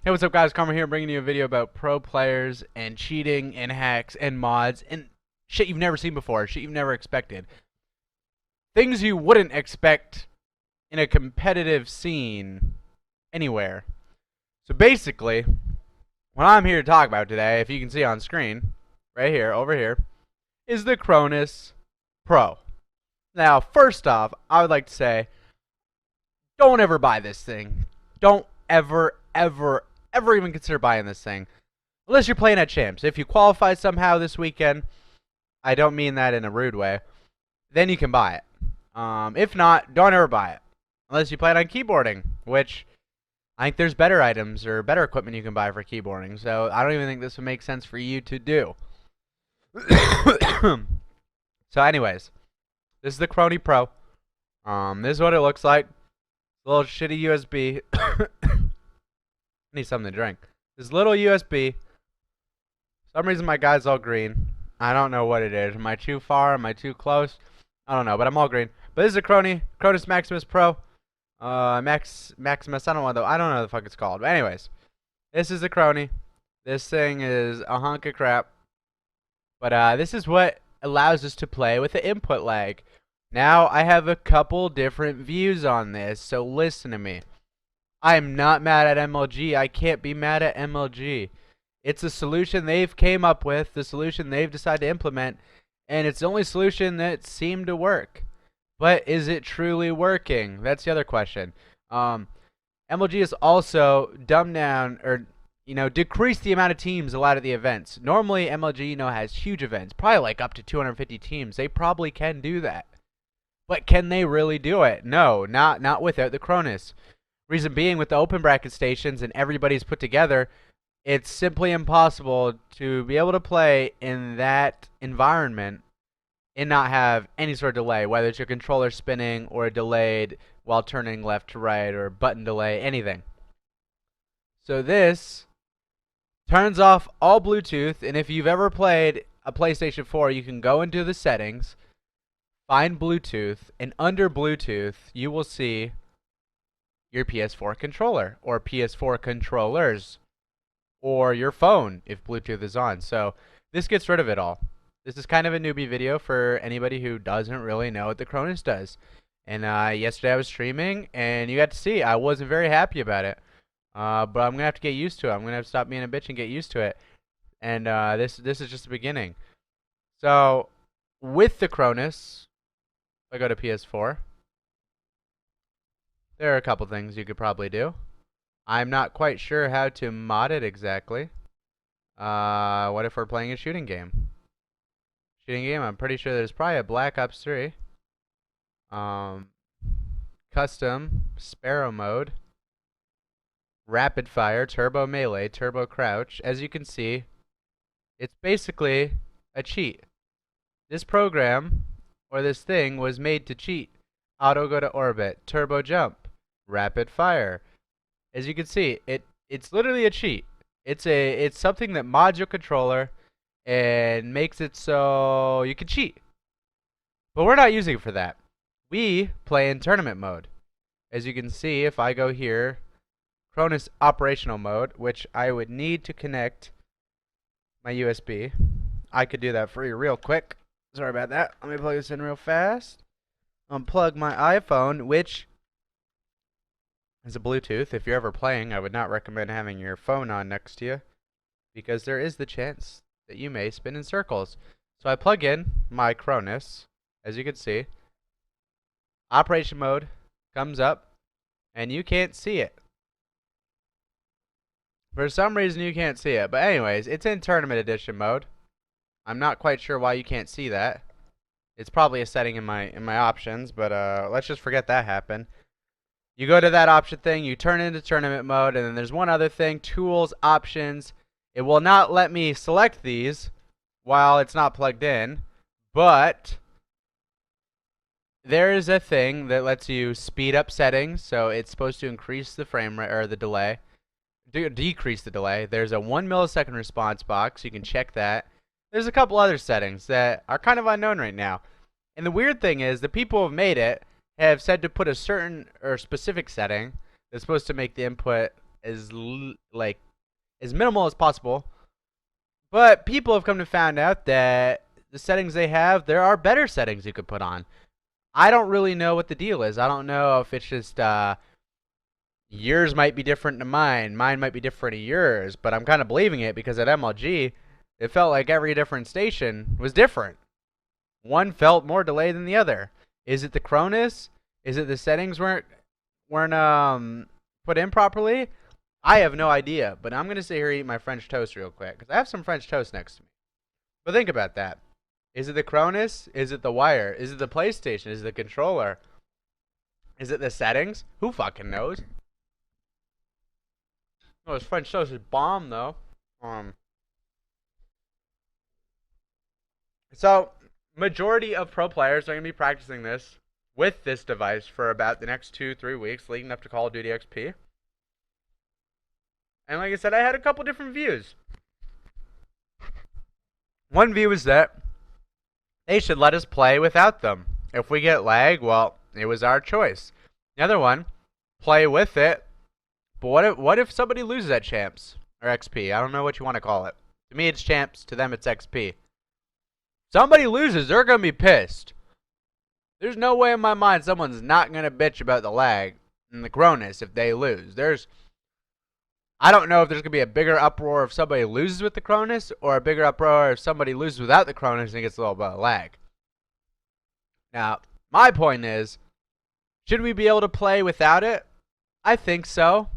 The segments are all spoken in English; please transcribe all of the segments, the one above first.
Hey, what's up, guys? Karma here, bringing you a video about pro players and cheating and hacks and mods and shit you've never seen before, shit you've never expected. Things you wouldn't expect in a competitive scene anywhere. So basically, what I'm here to talk about today, if you can see on screen, right here, over here, is the Cronus Pro. Now, first off, I would like to say, don't ever buy this thing. Don't ever even consider buying this thing. Unless you're playing at champs. If you qualify somehow this weekend, I don't mean that in a rude way, then you can buy it. If not, don't ever buy it. Unless you plan on keyboarding, which I think there's better items or better equipment you can buy for keyboarding. So I don't even think this would make sense for you to do. So anyways, this is the Crony Pro. This is what it looks like. A little shitty USB. Need something to drink. This little USB. For some reason my guy's all green. I don't know what it is. Am I too far? Am I too close? I don't know, but I'm all green. But this is a Cronus Maximus Pro. Maximus, I don't know what the fuck it's called. But anyways, this is the Crony. This thing is a hunk of crap. But this is what allows us to play with the input lag. Now I have a couple different views on this, so listen to me. I am not mad at MLG. I can't be mad at MLG. It's a solution they've came up with, the solution they've decided to implement, and it's the only solution that seemed to work. But is it truly working? That's the other question. MLG has also dumbed down or decreased the amount of teams allowed at the events. Normally MLG has huge events, probably like up to 250 teams. They probably can do that. But can they really do it? No, not without the Cronus. Reason being, with the open bracket stations and everybody's put together, it's simply impossible to be able to play in that environment and not have any sort of delay, whether it's your controller spinning or delayed while turning left to right or button delay, anything. So this turns off all Bluetooth, and if you've ever played a PlayStation 4, you can go into the settings, find Bluetooth, and under Bluetooth, you will see your PS4 controller or PS4 controllers or your phone if Bluetooth is on. So this gets rid of it all. This is kind of a newbie video for anybody who doesn't really know what the Cronus does. And yesterday I was streaming and you got to see I wasn't very happy about it. But I'm gonna have to get used to it. I'm gonna have to stop being a bitch and get used to it. And this is just the beginning. So with the Cronus, if I go to PS4, there are a couple things you could probably do. I'm not quite sure how to mod it exactly. What if we're playing a shooting game? I'm pretty sure there's probably a Black Ops 3. Custom, Sparrow mode, Rapid Fire, Turbo Melee, Turbo Crouch. As you can see, it's basically a cheat. This program, or this thing, was made to cheat. Auto go to orbit, Turbo Jump, Rapid Fire. As you can see, it's literally a cheat. It's something that mods your controller and makes it so you can cheat. But we're not using it for that. We play in tournament mode. As you can see, if I go here, Cronus operational mode, which I would need to connect my USB. I could do that for you real quick. Sorry about that. Let me plug this in real fast. Unplug my iPhone, which is a Bluetooth. If you're ever playing, I would not recommend having your phone on next to you, because there is the chance that you may spin in circles. So I plug in my Cronus. As you can see, operation mode comes up, and you can't see it. For some reason, you can't see it. But anyways, it's in tournament edition mode. I'm not quite sure why you can't see that. It's probably a setting in my options, but let's just forget that happened. You go to that option thing, you turn into tournament mode, and then there's one other thing, tools, options. It will not let me select these while it's not plugged in, but there is a thing that lets you speed up settings, so it's supposed to increase the frame rate or the delay, decrease the delay. There's a 1 millisecond response box, you can check that. There's a couple other settings that are kind of unknown right now. And the weird thing is, the people who have made it have said to put a certain or specific setting that's supposed to make the input like as minimal as possible. But people have come to find out that the settings they have, there are better settings you could put on. I don't really know what the deal is. I don't know if it's just yours might be different to mine. Mine might be different to yours. But I'm kind of believing it because at MLG, it felt like every different station was different. One felt more delayed than the other. Is it the Cronus? Is it the settings weren't put in properly? I have no idea. But I'm gonna sit here and eat my French toast real quick because I have some French toast next to me. But think about that. Is it the Cronus? Is it the wire? Is it the PlayStation? Is it the controller? Is it the settings? Who fucking knows? Oh, this French toast is bomb though. So majority of pro players are gonna be practicing this with this device for about the next 2-3 weeks leading up to Call of Duty XP. And like I said, I had a couple different views. One view is that they should let us play without them. If we get lag, well, it was our choice. The other one, play with it. But what if somebody loses at champs or XP? I don't know what you want to call it. To me, it's champs. To them, it's XP. Somebody loses, they're gonna be pissed. There's no way in my mind someone's not gonna bitch about the lag and the Cronus if they lose. I don't know if there's gonna be a bigger uproar if somebody loses with the Cronus or a bigger uproar if somebody loses without the Cronus and gets a little bit of lag. Now, my point is, should we be able to play without it? I think so.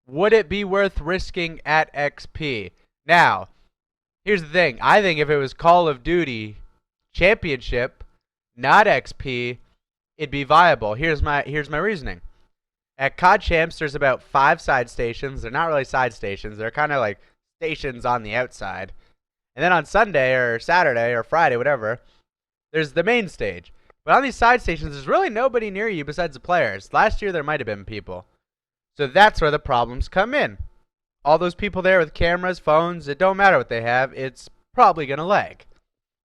Would it be worth risking at XP? Now, here's the thing. I think if it was Call of Duty Championship, not XP, it'd be viable. Here's my reasoning. At COD Champs, there's about 5 side stations. They're not really side stations. They're kind of like stations on the outside. And then on Sunday or Saturday or Friday, whatever, there's the main stage. But on these side stations, there's really nobody near you besides the players. Last year, there might have been people. So that's where the problems come in. All those people there with cameras, phones, it don't matter what they have. It's probably going to lag.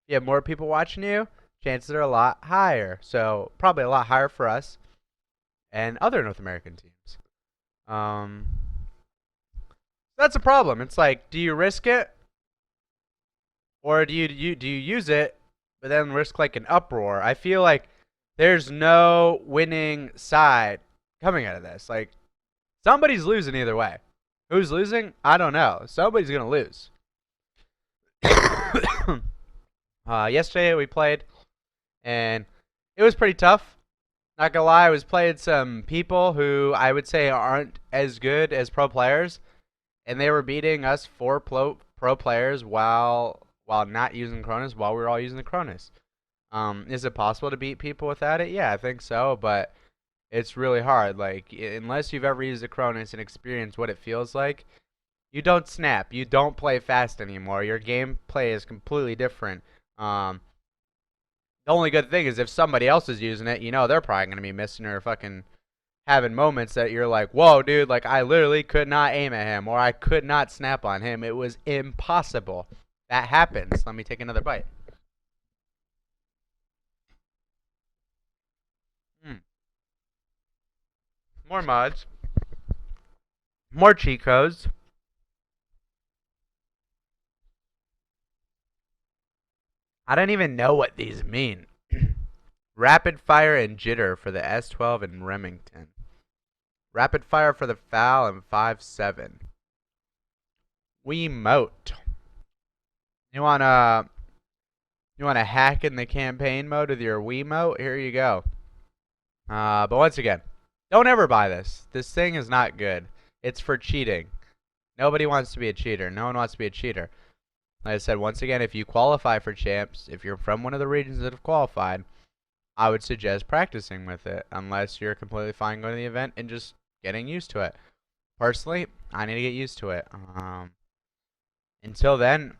You have more people watching you, chances are a lot higher. So probably a lot higher for us and other North American teams. That's a problem. It's like, do you risk it? Or do you use it, but then risk like an uproar? I feel like there's no winning side coming out of this. Like, somebody's losing either way. Who's losing? I don't know. Somebody's going to lose. Yesterday we played, and it was pretty tough. Not gonna lie, I was playing some people who I would say aren't as good as pro players, and they were beating us 4 pro players while not using Cronus, while we were all using the Cronus. Is it possible to beat people without it? Yeah, I think so, but it's really hard. Like, unless you've ever used the Cronus and experienced what it feels like, you don't snap. You don't play fast anymore. Your gameplay is completely different. The only good thing is if somebody else is using it, you know they're probably going to be missing or fucking having moments that you're like, whoa, dude, like I literally could not aim at him or I could not snap on him. It was impossible. That happens. Let me take another bite. More mods. More cheat codes. I don't even know what these mean. Rapid fire and jitter for the S12 and Remington. Rapid fire for the FAL and 5.7. Wiimote. You wanna hack in the campaign mode with your Wiimote? Here you go. But once again, don't ever buy this. This thing is not good. It's for cheating. Nobody wants to be a cheater. No one wants to be a cheater. Like I said, once again, if you qualify for champs, if you're from one of the regions that have qualified, I would suggest practicing with it, unless you're completely fine going to the event and just getting used to it. Personally, I need to get used to it. Until then,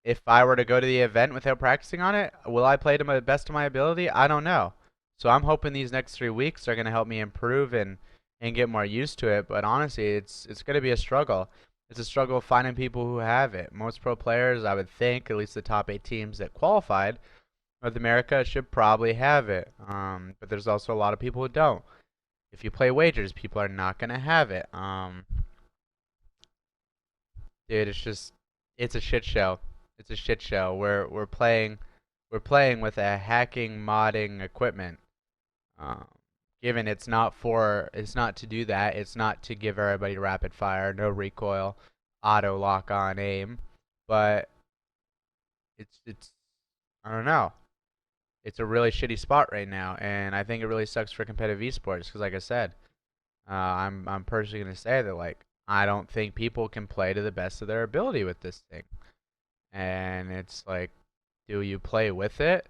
if I were to go to the event without practicing on it, will I play to the best of my ability? I don't know. So I'm hoping these next 3 weeks are going to help me improve and get more used to it. But honestly, it's going to be a struggle. It's a struggle finding people who have it. Most pro players, I would think, at least the top 8 teams that qualified, North America should probably have it. But there's also a lot of people who don't. If you play wagers, people are not gonna have it. Dude, it's a shit show. It's a shit show. We're playing with a hacking modding equipment. Um, Given it's not to do that. It's not to give everybody rapid fire, no recoil, auto lock on aim, but it's I don't know. It's a really shitty spot right now, and I think it really sucks for competitive esports because, like I said, I'm personally gonna say that like I don't think people can play to the best of their ability with this thing, and it's like, do you play with it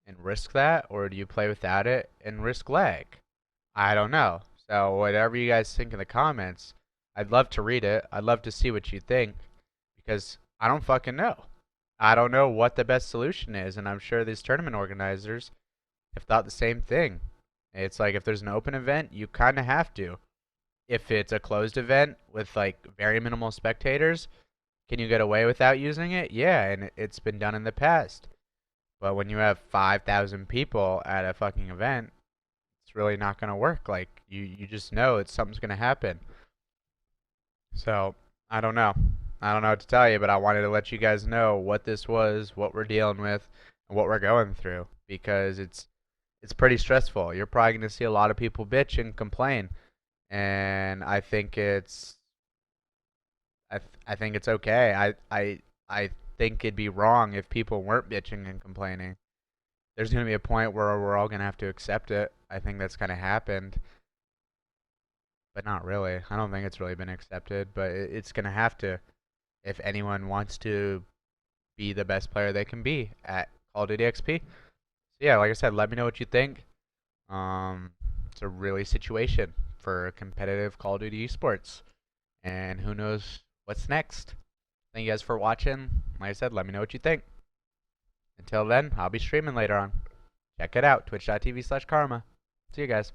and risk that, or do you play without it and risk lag? I don't know. So whatever you guys think in the comments, I'd love to read it. I'd love to see what you think because I don't fucking know. I don't know what the best solution is, and I'm sure these tournament organizers have thought the same thing. It's like if there's an open event, you kind of have to. If it's a closed event with like very minimal spectators, can you get away without using it? Yeah, and it's been done in the past. But when you have 5,000 people at a fucking event, it's really not going to work. Like you just know it's something's going to happen. So, I don't know. I don't know what to tell you, but I wanted to let you guys know what this was, what we're dealing with, and what we're going through because it's pretty stressful. You're probably going to see a lot of people bitch and complain, and I think it's okay. I think it'd be wrong if people weren't bitching and complaining. There's going to be a point where we're all going to have to accept it. I think that's kind of happened, but not really. I don't think it's really been accepted, but it's going to have to if anyone wants to be the best player they can be at Call of Duty XP. So yeah, like I said, let me know what you think. Um, it's a really situation for competitive Call of Duty esports, and who knows what's next. Thank you guys for watching. Like I said, let me know what you think. Until then, I'll be streaming later on. Check it out, twitch.tv/karma. See you guys.